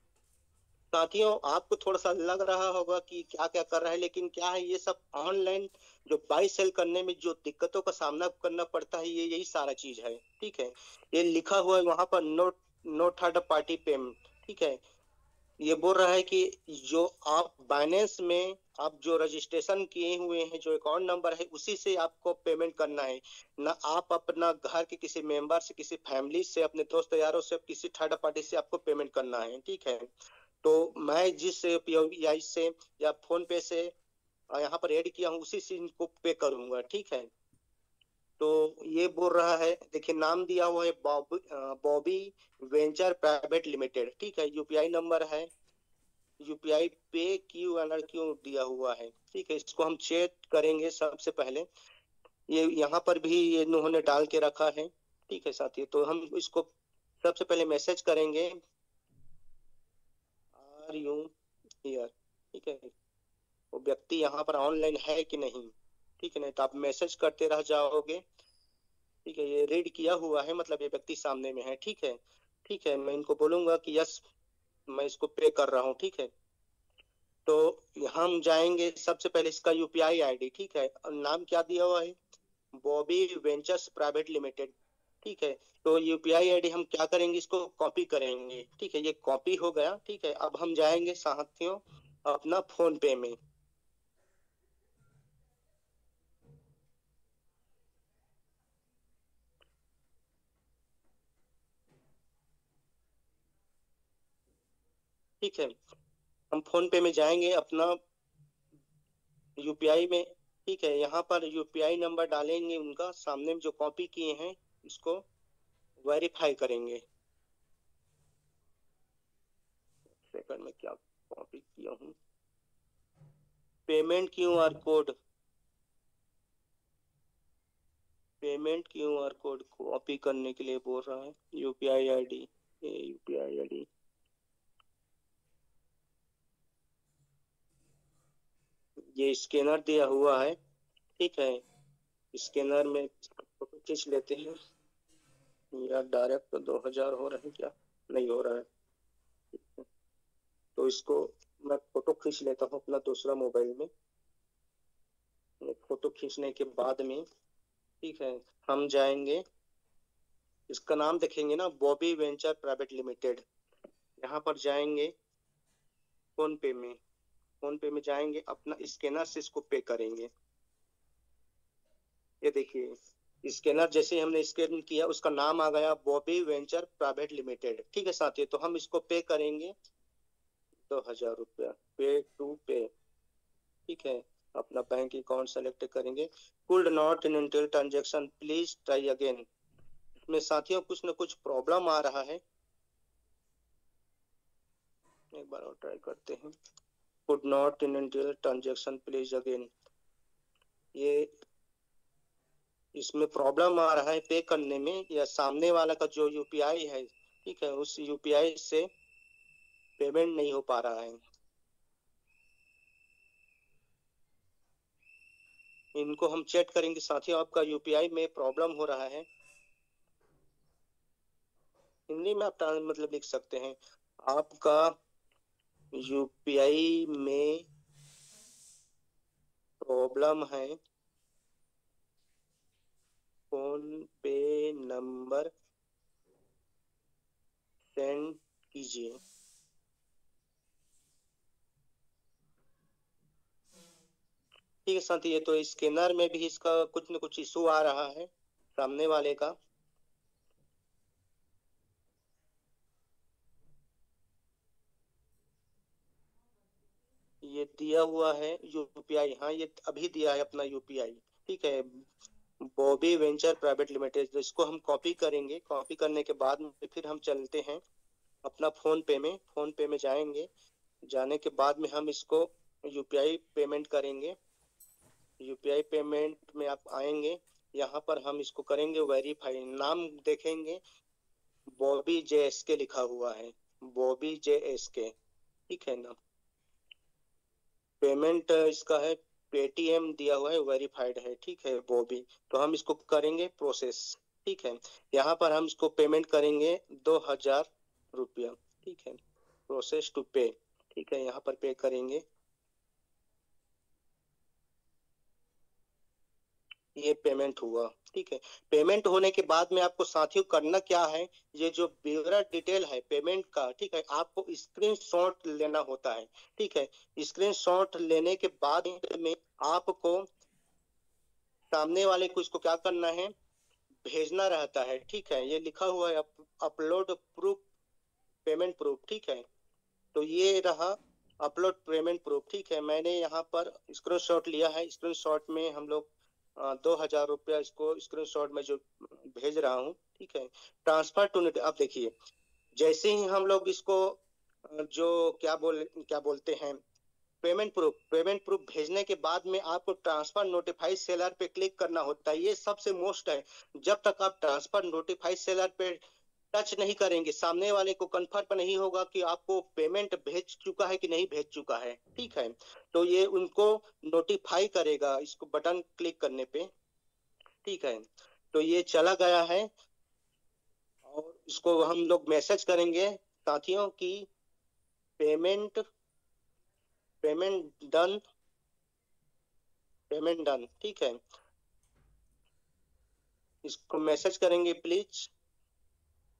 साथियों, आपको थोड़ा सा लग रहा होगा कि क्या क्या कर रहा है, लेकिन क्या है, ये सब ऑनलाइन जो बाई सेल करने में जो दिक्कतों का सामना करना पड़ता है, ये यही सारा चीज है। ठीक है, ये लिखा हुआ है वहां पर नो थर्ड पार्टी पेमेंट। ठीक है, ये बोल रहा है कि जो आप बाइनेंस में आप जो रजिस्ट्रेशन किए हुए हैं, जो अकाउंट नंबर है, उसी से आपको पेमेंट करना है, ना आप अपना घर के किसी मेंबर से, किसी फैमिली से, अपने दोस्त यारों से, किसी थर्ड पार्टी से आपको पेमेंट करना है। ठीक है, तो मैं जिस यूपीआई से या फोन पे से यहाँ पर ऐड किया हूँ, उसी से इनको पे करूंगा। ठीक है, तो ये बोल रहा है, देखिए नाम दिया हुआ है बॉबी वेंचर प्राइवेट लिमिटेड। ठीक है, यूपीआई नंबर है, यूपीआई पे क्यू दिया हुआ है। ठीक है, इसको हम चेक करेंगे सबसे पहले। ये यहाँ पर भी ये इन्होंने डाल के रखा है। ठीक है साथी, तो हम इसको सबसे पहले मैसेज करेंगे, आर यू हियर। ठीक है, वो व्यक्ति यहाँ पर ऑनलाइन है कि नहीं। ठीक है, नहीं तो आप मैसेज करते रह जाओगे। ठीक है, ये रीड किया हुआ है, मतलब ये व्यक्ति सामने में है। ठीक है, ठीक है, मैं इनको बोलूंगा कि यस, मैं इसको पे कर रहा हूँ। ठीक है, तो हम जाएंगे सबसे पहले इसका यूपीआई आईडी। ठीक है, और नाम क्या दिया हुआ है, बॉबी वेंचर्स प्राइवेट लिमिटेड। ठीक है, तो यूपीआई आईडी हम क्या करेंगे, इसको कॉपी करेंगे। ठीक है, ये कॉपी हो गया। ठीक है, अब हम जाएंगे साथियों अपना फोन पे में। ठीक है, हम फोन पे में जाएंगे अपना यूपीआई में। ठीक है, यहाँ पर यूपीआई नंबर डालेंगे, उनका सामने में जो कॉपी किए हैं इसको वेरीफाई करेंगे। सेकंड में क्या कॉपी किया हूँ, payment QR code, payment QR code copy करने के लिए बोल रहा है। यूपीआई आईडी, यूपीआई आईडी, ये स्कैनर दिया हुआ है। ठीक है, स्कैनर में फोटो खींच लेते हैं, या डायरेक्ट 2000 हो रहे हैं, क्या नहीं हो रहा है। तो इसको मैं फोटो खींच लेता हूँ अपना दूसरा मोबाइल में। फोटो खींचने के बाद में, ठीक है, हम जाएंगे, इसका नाम देखेंगे ना, बॉबी वेंचर प्राइवेट लिमिटेड। यहाँ पर जाएंगे फोन पे में, फोन पे में जाएंगे, अपना स्कैनर से इसको पे करेंगे। ये देखिए स्कैनर जैसे हमने स्कैन किया, उसका नाम आ गया बॉबी वेंचर प्राइवेट लिमिटेड। ठीक है साथियों, तो हम इसको पे करेंगे ₹2000, पे टू पे। ठीक है, अपना बैंक अकाउंट सेलेक्ट करेंगे, could not in transaction please try again. इसमें साथियों कुछ न कुछ प्रॉब्लम आ रहा है, एक बार और ट्राई करते हैं, could not in transaction please again. ये इसमें प्रॉब्लम आ रहा है पे करने में, या सामने वाला का जो यूपीआई है, ठीक है, उस यूपीआई से पेमेंट नहीं हो पा रहा है। इनको हम चेक करेंगे साथियों। आपका यूपीआई में प्रॉब्लम हो रहा है, हिंदी में आप मतलब लिख सकते हैं, आपका यूपीआई में प्रॉब्लम है, फोन पे नंबर सेंड कीजिए। ठीक है साथी, ये तो स्कैनर में भी इसका कुछ न कुछ इशू आ रहा है सामने वाले का। ये दिया हुआ है यूपीआई, हाँ ये अभी दिया है अपना यूपीआई, ठीक है, बॉबी वेंचर प्राइवेट लिमिटेड। तो इसको हम कॉपी करेंगे, कॉपी करने के बाद में फिर हम चलते हैं अपना फोन पे में जाएंगे। जाने के बाद में हम इसको यूपीआई पेमेंट करेंगे। यूपीआई पेमेंट में आप आएंगे, यहाँ पर हम इसको करेंगे वेरीफाई। नाम देखेंगे बॉबी JSK लिखा हुआ है, बॉबी JSK, ठीक है ना। पेमेंट इसका है पेटीएम दिया हुआ है, वेरीफाइड है, ठीक है बॉबी। तो हम इसको करेंगे प्रोसेस, ठीक है। यहाँ पर हम इसको पेमेंट करेंगे 2000 रुपया, ठीक है, प्रोसेस टू पे, ठीक है, यहाँ पर पे करेंगे। ये पेमेंट हुआ, ठीक है। पेमेंट होने के बाद में आपको साथियों करना क्या है, ये जो ब्योरा डिटेल है पेमेंट का, ठीक है, आपको स्क्रीनशॉट लेना होता है, ठीक है। स्क्रीनशॉट लेने के बाद में आपको सामने वाले को इसको क्या करना है, भेजना रहता है, ठीक है। ये लिखा हुआ है अपलोड प्रूफ, पेमेंट प्रूफ, ठीक है। तो ये रहा अपलोड पेमेंट प्रूफ, ठीक है। मैंने यहाँ पर स्क्रीनशॉट लिया है, स्क्रीनशॉट में हम लोग 2000 रुपया इसको स्क्रीनशॉट में जो भेज रहा हूँ, ठीक है। ट्रांसफर टू नेट, अब देखिए जैसे ही हम लोग इसको जो क्या बोलते हैं पेमेंट प्रूफ भेजने के बाद में आपको ट्रांसफर नोटिफाई सेलर पे क्लिक करना होता है। ये सबसे मोस्ट है। जब तक आप ट्रांसफर नोटिफाई सेलर पे टच नहीं करेंगे, सामने वाले को कंफर्म नहीं होगा कि आपको पेमेंट भेज चुका है कि नहीं भेज चुका है, ठीक है। तो ये उनको नोटिफाई करेगा इसको बटन क्लिक करने पे, ठीक है। तो ये चला गया है और इसको हम लोग मैसेज करेंगे साथियों की पेमेंट डन, पेमेंट डन, ठीक है। इसको मैसेज करेंगे please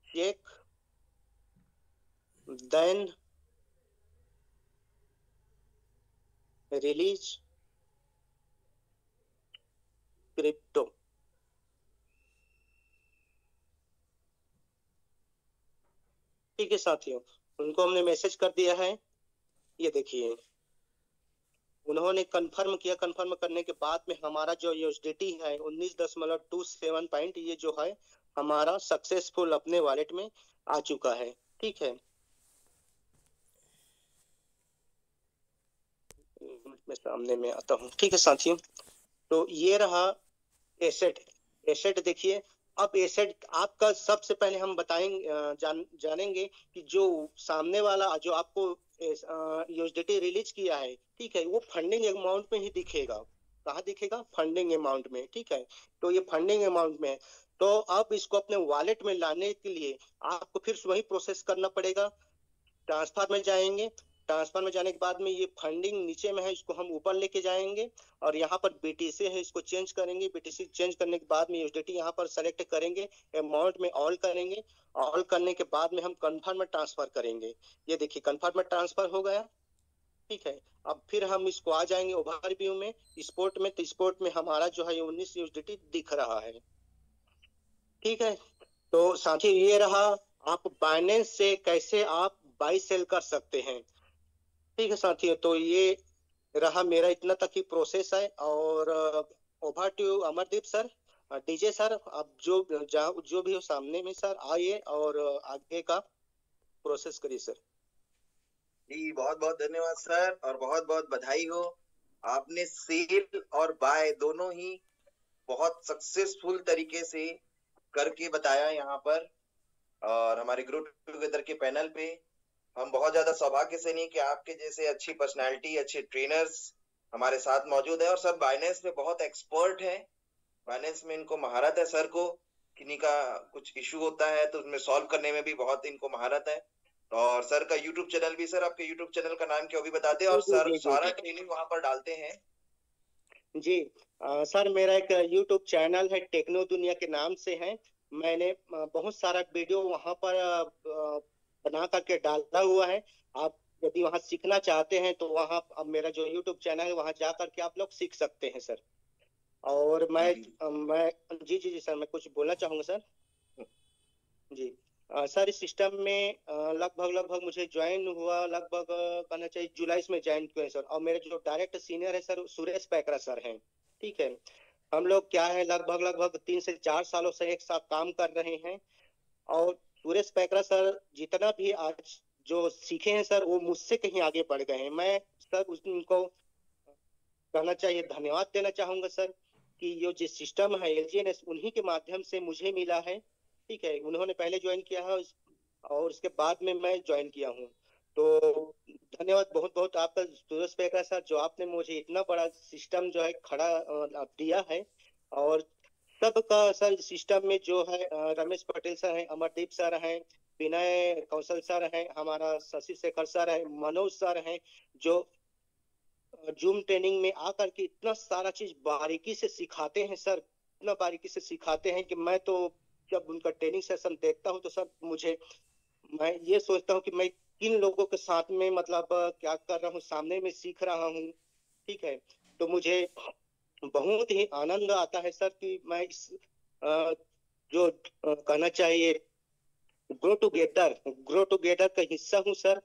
check then release crypto, ठीक है साथियों। उनको हमने मैसेज कर दिया है, ये देखिए उन्होंने कंफर्म किया। कंफर्म करने के बाद में हमारा जो यूएसडीटी है 19.27 पॉइंट, ये जो है हमारा सक्सेसफुल अपने वॉलेट में आ चुका है, ठीक है। मैं सामने में आता हूँ, ठीक है साथियों। तो ये रहा एसेट देखिए। अब एसेट आपका सबसे पहले हम बताएंगे जानेंगे कि जो सामने वाला जो आपको यूएसडीटी रिलीज किया है, ठीक है, वो फंडिंग अमाउंट में ही दिखेगा। कहाँ दिखेगा, फंडिंग अमाउंट में, ठीक है। तो ये फंडिंग अमाउंट में, तो आप इसको अपने वॉलेट में लाने के लिए आपको फिर वही प्रोसेस करना पड़ेगा। ट्रांसफर में जाएंगे, ट्रांसफर में जाने के बाद में ये फंडिंग नीचे में है, इसको हम ऊपर लेके जाएंगे और यहाँ पर बीटीसी है, इसको चेंज करेंगे। बीटीसी चेंज करने के बाद में यूएसडीटी यहाँ पर सेलेक्ट करेंगे, अमाउंट में ऑल करेंगे। ऑल करने के बाद में हम कंफर्म में ट्रांसफर करेंगे। ये देखिए कंफर्म में ट्रांसफर हो गया, ठीक है। अब फिर हम इसको आ जाएंगे ओवरव्यू में, स्पोर्ट में। तो स्पोर्ट में हमारा जो है 19 यूएसडीटी दिख रहा है, ठीक है। तो साथी ये रहा आप बाइनेंस से कैसे आप बाई सेल कर सकते हैं, ठीक है साथियों। तो ये रहा मेरा इतना तक ही प्रोसेस है। और over to Amardeep sir, DJ sir, आप जो भी हो सामने में सर आइए और आगे का प्रोसेस करिए सर। जी बहुत बहुत धन्यवाद सर, और बहुत बहुत बधाई हो आपने सेल और बाय दोनों ही बहुत सक्सेसफुल तरीके से करके बताया यहाँ पर। और हमारे ग्रो टुगेदर के पैनल पे हम बहुत ज्यादा सौभाग्य से नहीं कि आपके जैसे अच्छी पर्सनालिटी, अच्छे ट्रेनर्स हमारे साथ मौजूद है। और सर बाइनेंस में बहुत एक्सपर्ट है, बाइनेंस में इनको महारत है सर को। किन्हीं का कुछ इशू होता है तो उसमें सॉल्व करने में भी बहुत इनको महारत है। और सर का यूट्यूब चैनल भी, सर आपके यूट्यूब चैनल का नाम क्या, वो भी बता दें। और जी सर जी जी सारा ट्रेनिंग वहां पर डालते हैं। जी। सर मेरा एक यूट्यूब चैनल है, टेक्नो दुनिया के नाम से है। मैंने बहुत सारा वीडियो वहां पर बना करके डाला हुआ है। आप यदि वहां सीखना चाहते हैं तो वहां अब मेरा जो यूट्यूब चैनल है वहां जा करके आप लोग सीख सकते हैं सर। और मैं जी जी जी सर, मैं कुछ बोलना चाहूंगा सर। जी सर, इस सिस्टम में लगभग मुझे ज्वाइन हुआ लगभग कहना चाहिए जुलाई में ज्वाइन किया है सर। और मेरे जो डायरेक्ट सीनियर है सर सुरेश पैकरा सर हैं। ठीक है, हम लोग क्या है लगभग 3 से 4 सालों से एक साथ काम कर रहे हैं। और सुरेश पैकरा सर जितना भी आज जो सीखे हैं सर वो मुझसे कहीं आगे बढ़ गए हैं। मैं सर उनको कहना चाहिए धन्यवाद देना चाहूंगा सर कि ये जो सिस्टम है एलजीएनएस उन्हीं के माध्यम से मुझे मिला है। ठीक है, उन्होंने पहले ज्वाइन किया है और उसके बाद में मैं ज्वाइन किया हूँ। तो धन्यवाद बहुत बहुत आपका सुरेश पैकरा सर, जो आपने मुझे इतना बड़ा सिस्टम जो है खड़ा दिया है। और सबका सर सिस्टम में जो है रमेश पटेल सर हैं, अमरदीप सर हैं, विनय कौशल सर हैं, हमारा शशि शेखर सर है, मनोज सर हैं, जो जूम ट्रेनिंग में आकर के इतना सारा चीज बारीकी से सिखाते हैं सर, इतना बारीकी से सिखाते हैं कि मैं तो जब उनका ट्रेनिंग सेशन देखता हूँ तो सर मैं ये सोचता हूँ कि मैं किन लोगों के साथ में मतलब क्या कर रहा हूँ, सामने में सीख रहा हूँ। ठीक है, तो मुझे बहुत ही आनंद आता है सर कि मैं इस जो कहना चाहिए ग्रो टुगेदर का हिस्सा हूँ सर।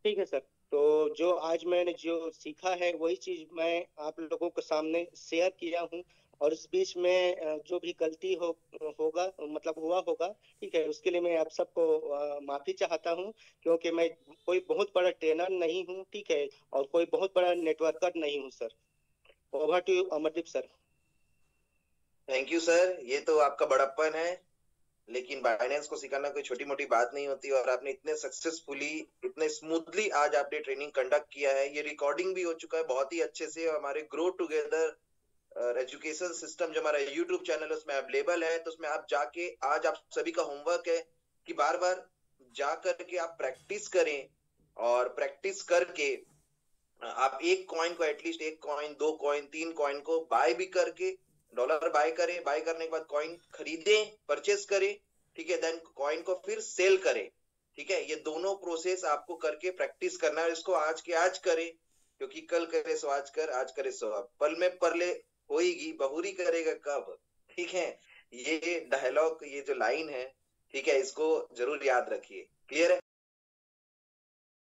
ठीक है सर, तो जो आज मैंने जो सीखा है वही चीज मैं आप लोगों के सामने शेयर किया हूँ। और इस बीच में जो भी गलती होगा मतलब हुआ होगा, ठीक है, उसके लिए मैं आप सबको माफी चाहता हूँ। क्योंकि मैं कोई बहुत बड़ा ट्रेनर नहीं हूँ, ठीक है, और कोई बहुत बड़ा नेटवर्कर नहीं हूँ sir. Over to you Amardeep sir. Thank you sir, ये तो आपका बड़प्पन है, लेकिन बाइनेंस को सिखाना कोई छोटी मोटी बात नहीं होती। और आपने इतने सक्सेसफुली, इतने स्मूथली आज आपने ट्रेनिंग कंडक्ट किया है। ये रिकॉर्डिंग भी हो चुका है बहुत ही अच्छे से। हमारे ग्रो टुगेदर एजुकेशन सिस्टम जो हमारा यूट्यूब चैनल है उसमें अवेलेबल है, तो उसमें आप जाके, आज आप सभी का होमवर्क है कि बार बार जा करके आप प्रैक्टिस करें। और प्रैक्टिस करके आप एक कॉइन को, एटलीस्ट एक कॉइन, 2 कॉइन, 3 कॉइन को बाय भी करके, डॉलर बाय करें, बाय करने के बाद कॉइन खरीदें, परचेस करें, ठीक है, देन कॉइन को फिर सेल करें। ठीक है, ये दोनों प्रोसेस आपको करके प्रैक्टिस करना है। इसको आज के आज करें, क्योंकि कल करे सो आज कर, आज करे सो अब, पल में परले होएगी, बहुरी करेगा कब। ठीक है, ये डायलॉग, ये जो लाइन है, ठीक है, इसको जरूर याद रखिए। क्लियर है?